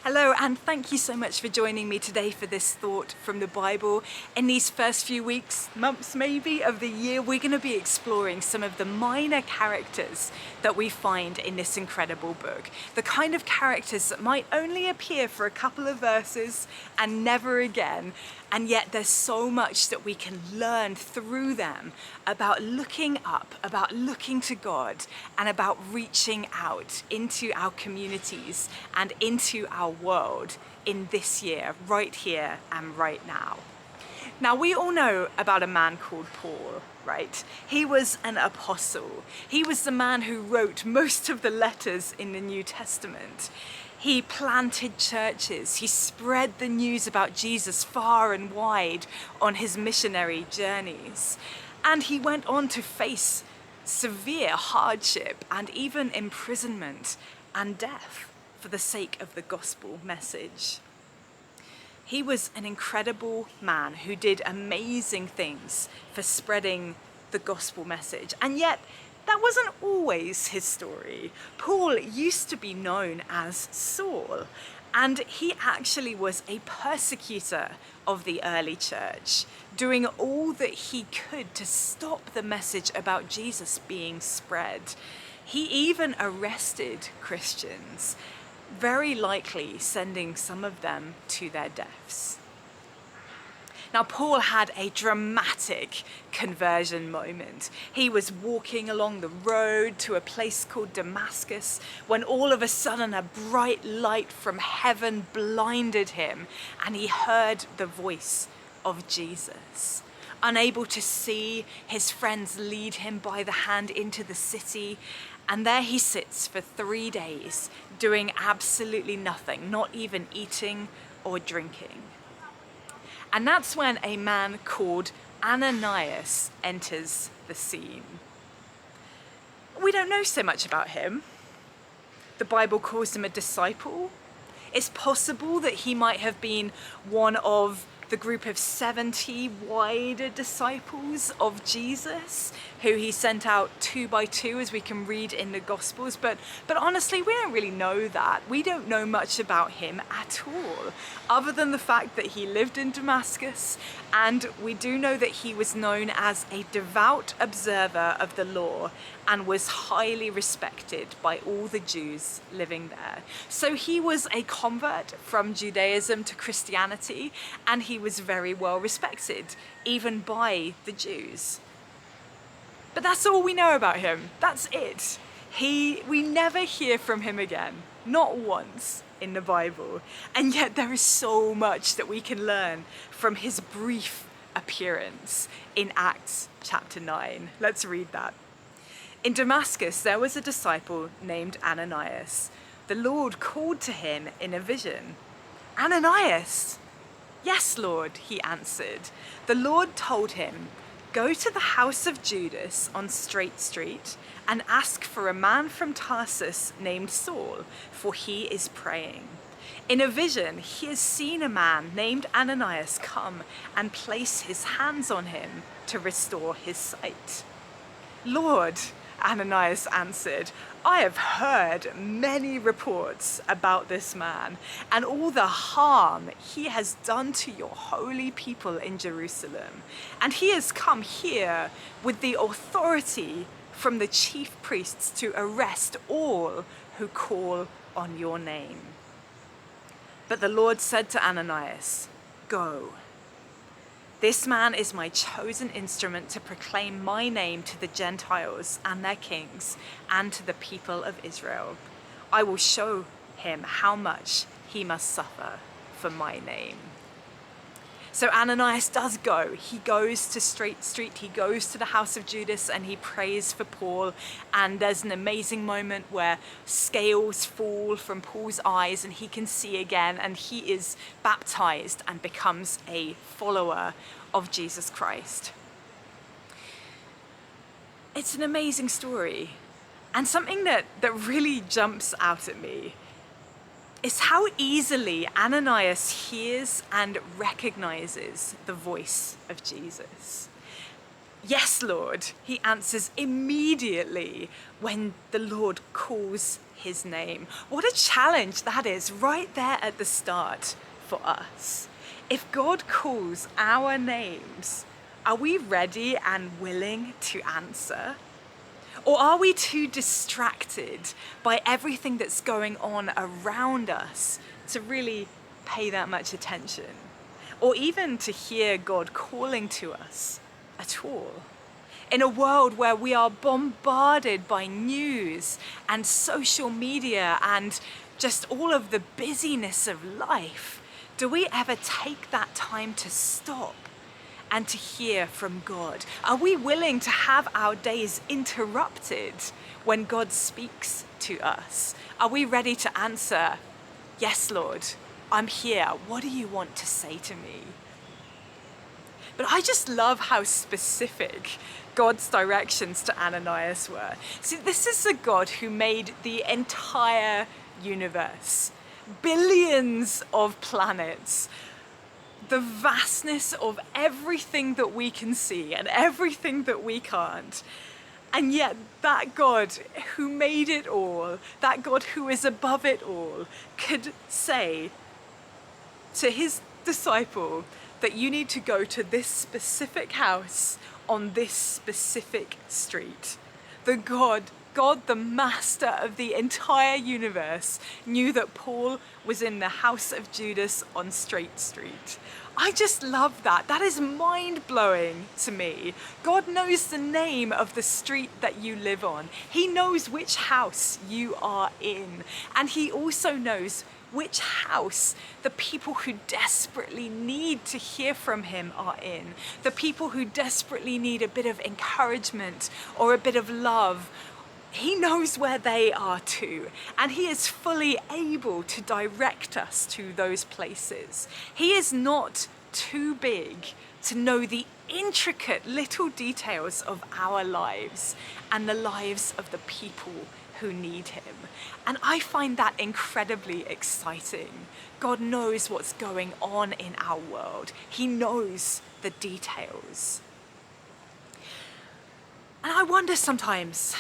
Hello, and thank you so much for joining me today for this thought from the Bible. In these first few weeks, months maybe, of the year, we're going to be exploring some of the minor characters that we find in this incredible book. The kind of characters that might only appear for a couple of verses and never again, and yet there's so much that we can learn through them about looking up, about looking to God, and about reaching out into our communities and into our world in this year, right here and right now. Now, we all know about a man called Paul, right? He was an apostle. He was the man who wrote most of the letters in the New Testament. He planted churches. He spread the news about Jesus far and wide on his missionary journeys. And he went on to face severe hardship and even imprisonment and death for the sake of the gospel message. He was an incredible man who did amazing things for spreading the gospel message. And yet, that wasn't always his story. Paul used to be known as Saul, and he actually was a persecutor of the early church, doing all that he could to stop the message about Jesus being spread. He even arrested Christians, very likely sending some of them to their deaths. Now, Paul had a dramatic conversion moment. He was walking along the road to a place called Damascus when all of a sudden a bright light from heaven blinded him and he heard the voice of Jesus. Unable to see, his friends lead him by the hand into the city, and there he sits for 3 days doing absolutely nothing, not even eating or drinking. And that's when a man called Ananias enters the scene. We don't know so much about him. The Bible calls him a disciple. It's possible that he might have been one of the group of 70 wider disciples of Jesus, who he sent out 2 by 2, as we can read in the Gospels. But honestly, we don't really know that. We don't know much about him at all, other than the fact that he lived in Damascus, and we do know that he was known as a devout observer of the law and was highly respected by all the Jews living there. So he was a convert from Judaism to Christianity, and he was very well respected, even by the Jews. But that's all we know about him. That's it. We never hear from him again, not once in the Bible. And yet there is so much that we can learn from his brief appearance in Acts chapter 9. Let's read that. In Damascus, there was a disciple named Ananias. The Lord called to him in a vision. "Ananias!" "Yes, Lord," he answered. The Lord told him, "Go to the house of Judas on Straight Street and ask for a man from Tarsus named Saul, for he is praying. In a vision, he has seen a man named Ananias come and place his hands on him to restore his sight." "Lord," Ananias answered, "I have heard many reports about this man and all the harm he has done to your holy people in Jerusalem. And he has come here with the authority from the chief priests to arrest all who call on your name." But the Lord said to Ananias, "Go. This man is my chosen instrument to proclaim my name to the Gentiles and their kings and to the people of Israel. I will show him how much he must suffer for my name." So Ananias does go. He goes to Straight Street, he goes to the house of Judas, and he prays for Paul. And there's an amazing moment where scales fall from Paul's eyes and he can see again, and he is baptized and becomes a follower of Jesus Christ. It's an amazing story. And something that really jumps out at me is how easily Ananias hears and recognizes the voice of Jesus. Yes, Lord, he answers immediately when the Lord calls his name. What a challenge that is right there at the start for us. If God calls our names, are we ready and willing to answer? Or are we too distracted by everything that's going on around us to really pay that much attention? Or even to hear God calling to us at all? In a world where we are bombarded by news and social media and just all of the busyness of life, do we ever take that time to stop and to hear from God? Are we willing to have our days interrupted when God speaks to us? Are we ready to answer, yes, Lord, I'm here. What do you want to say to me? But I just love how specific God's directions to Ananias were. See, this is the God who made the entire universe, billions of planets, the vastness of everything that we can see and everything that we can't. And yet that God who made it all, that God who is above it all, could say to his disciple that you need to go to this specific house on this specific street. God, the master of the entire universe, knew that Paul was in the house of Judas on Straight Street. I just love that. That is mind-blowing to me. God knows the name of the street that you live on. He knows which house you are in. And he also knows which house the people who desperately need to hear from him are in. The people who desperately need a bit of encouragement or a bit of love. He knows where they are too, and he is fully able to direct us to those places. He is not too big to know the intricate little details of our lives and the lives of the people who need him. And I find that incredibly exciting. God knows what's going on in our world. He knows the details. And I wonder sometimes,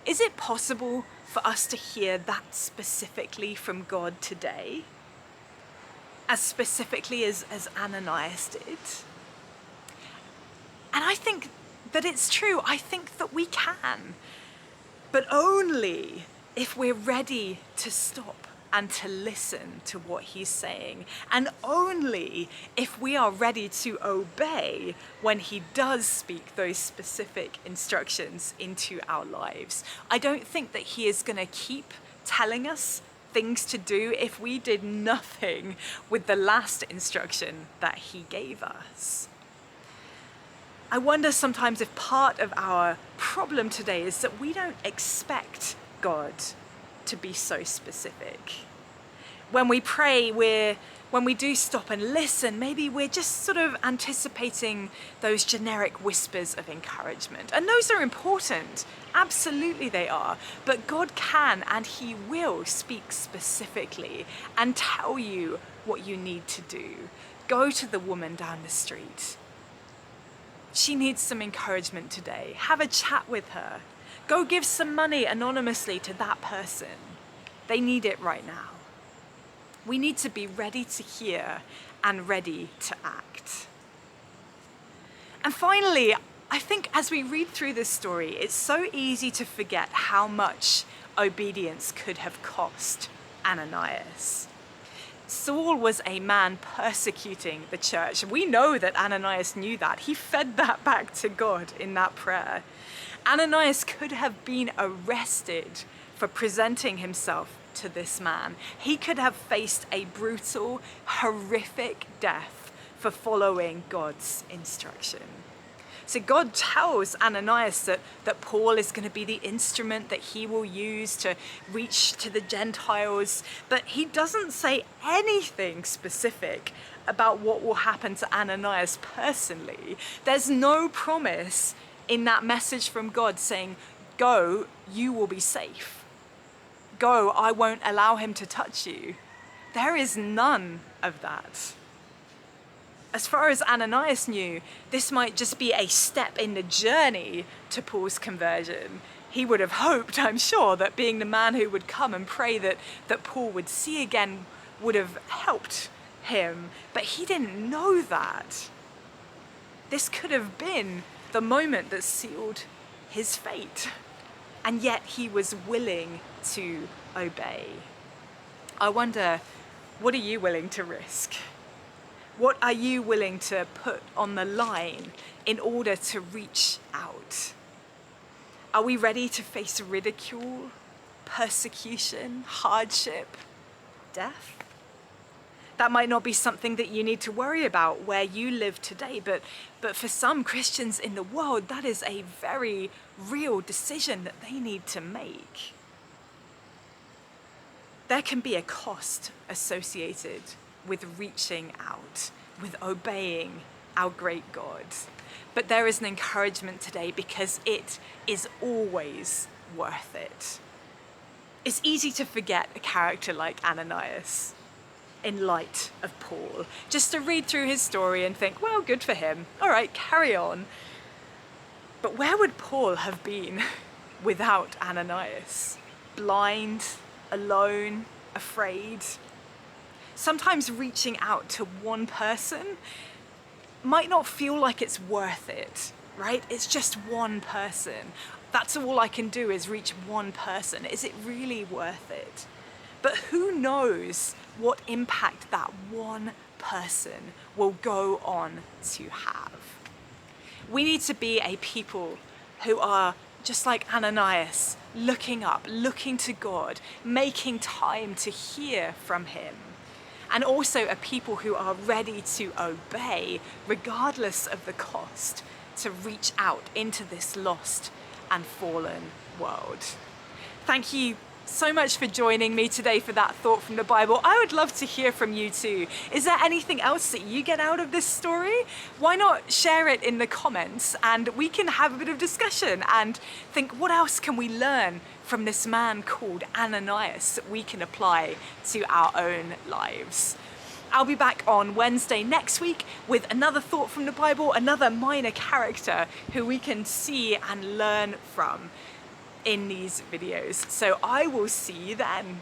is it possible for us to hear that specifically from God today? As specifically as Ananias did? And I think that it's true. I think that we can. But only if we're ready to stop and to listen to what he's saying. And only if we are ready to obey when he does speak those specific instructions into our lives. I don't think that he is going to keep telling us things to do if we did nothing with the last instruction that he gave us. I wonder sometimes if part of our problem today is that we don't expect God to be so specific. When we pray, when we do stop and listen, maybe we're just sort of anticipating those generic whispers of encouragement. And those are important. Absolutely they are. But God can and he will speak specifically and tell you what you need to do. Go to the woman down the street. She needs some encouragement today. Have a chat with her. Go give some money anonymously to that person. They need it right now. We need to be ready to hear and ready to act. And finally, I think as we read through this story, it's so easy to forget how much obedience could have cost Ananias. Saul was a man persecuting the church. We know that Ananias knew that. He fed that back to God in that prayer. Ananias could have been arrested for presenting himself to this man. He could have faced a brutal, horrific death for following God's instruction. So God tells Ananias that Paul is going to be the instrument that he will use to reach to the Gentiles, but he doesn't say anything specific about what will happen to Ananias personally. There's no promise in that message from God saying, go, you will be safe. Go, I won't allow him to touch you. There is none of that. As far as Ananias knew, this might just be a step in the journey to Paul's conversion. He would have hoped, I'm sure, that being the man who would come and pray that Paul would see again would have helped him. But he didn't know that. This could have been the moment that sealed his fate. And yet he was willing to obey. I wonder, what are you willing to risk? What are you willing to put on the line in order to reach out? Are we ready to face ridicule, persecution, hardship, death? That might not be something that you need to worry about where you live today, but for some Christians in the world, that is a very real decision that they need to make. There can be a cost associated with reaching out, with obeying our great God. But there is an encouragement today because it is always worth it. It's easy to forget a character like Ananias in light of Paul, just to read through his story and think, well, good for him. All right, carry on. But where would Paul have been without Ananias? Blind, alone, afraid. Sometimes reaching out to one person might not feel like it's worth it, right? It's just one person. That's all I can do is reach one person. Is it really worth it? But who knows what impact that one person will go on to have? We need to be a people who are just like Ananias, looking up, looking to God, making time to hear from him. And also a people who are ready to obey, regardless of the cost, to reach out into this lost and fallen world. Thank you so much for joining me today for that thought from the Bible. I would love to hear from you too. Is there anything else that you get out of this story? Why not share it in the comments and we can have a bit of discussion and think, what else can we learn from this man called Ananias that we can apply to our own lives? I'll be back on Wednesday next week with another thought from the Bible, another minor character who we can see and learn from in these videos. So I will see you then.